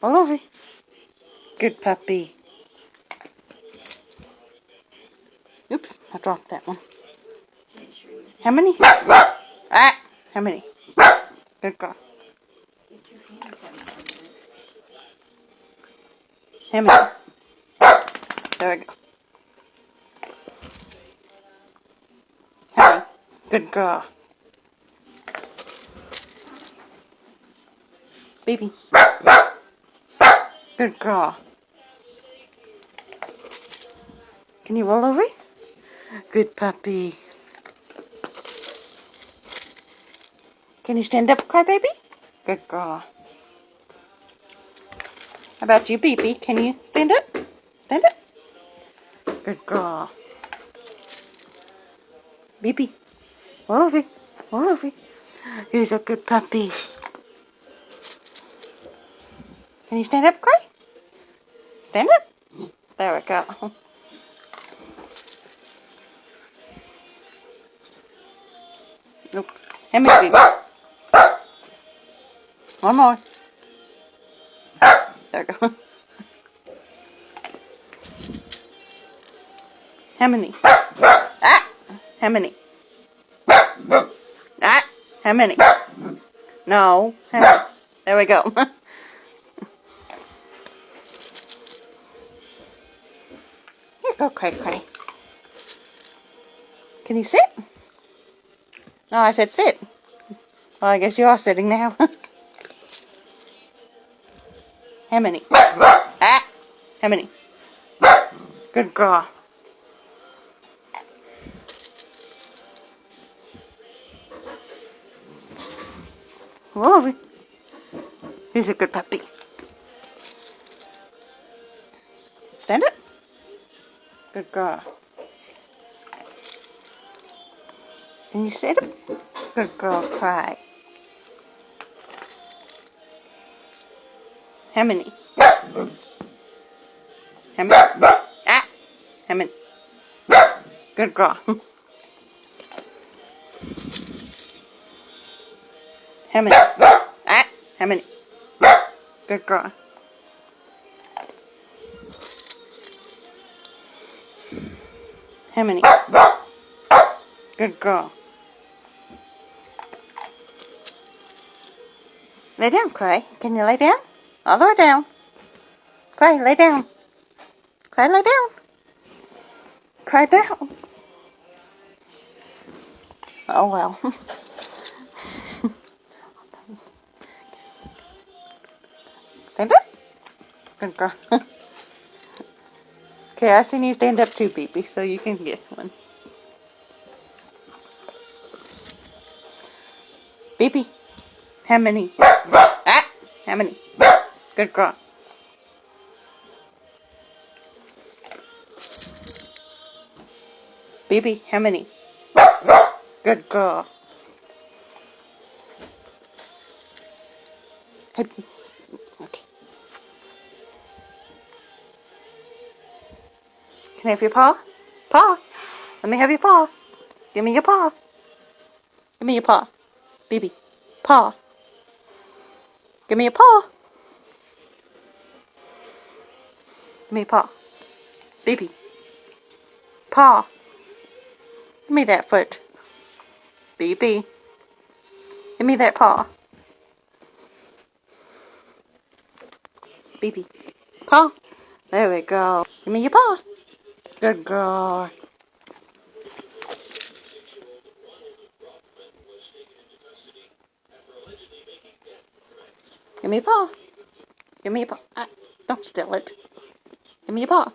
All over. Good puppy. Oops, I dropped that one. How many? Ah! How many? Good girl. How many? There we go. How many? Good girl. Baby. Good girl. Can you roll over? Good puppy. Can you stand up, crybaby? Good girl. How about you, Beepy? Can you stand up? Stand up. Good girl. Beepy. Roll over. Roll over. He's a good puppy. Can you stand up, Cry? Stand up. There we go. Nope. How many, Beepy? One more. There we go. How many? Ah! How many? Ah! How many? No. How many? There we go. Here, go, Cray Cray. Can you sit? No, I said sit. Well, I guess you are sitting now. How many? Ah! How many? Good girl. Roll over. He's a good puppy. Stand up. Good girl. Can you sit up? Good girl, Cry. How many? How many? Ah! How many? Good girl. How many? Ah! How many? Good girl. How many? Good girl. Lay down, Cray. Can you lay down? All the way down. Cray, lay down. Cray, lay down. Cray down. Oh, well. Stand up. Good girl. Okay, I seen you stand up too, Beepy, so you can get one. Beepy, how many? Ah! How many? Good girl. Beepy, how many? Good girl. Hey. Okay. Can I have your paw? Paw. Let me have your paw. Give me your paw. Give me your paw. Beepy. Paw. Give me your paw. Give me your paw. Beepy. Paw. Give me that foot. Beepy. Give me that paw. Beepy. Paw. There we go. Give me your paw. Good girl. Give me your paw. Give me your paw. Ah, don't steal it. Give me your paw.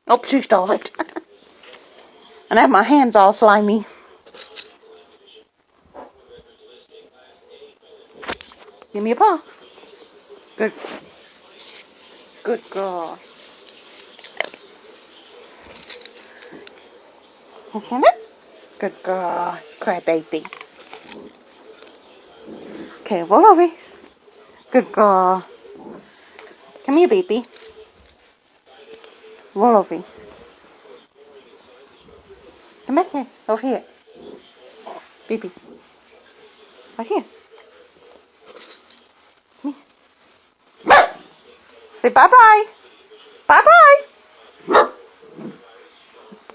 Oh, she stole it. And I have my hands all slimy. Give me your paw. Good. Good girl. Can you stand up? Good girl. Cry baby. Okay, roll over. Good girl. Come here, baby. Roll over. Come back here. Over here. Baby. Right here. Come here. Say bye-bye. Bye-bye.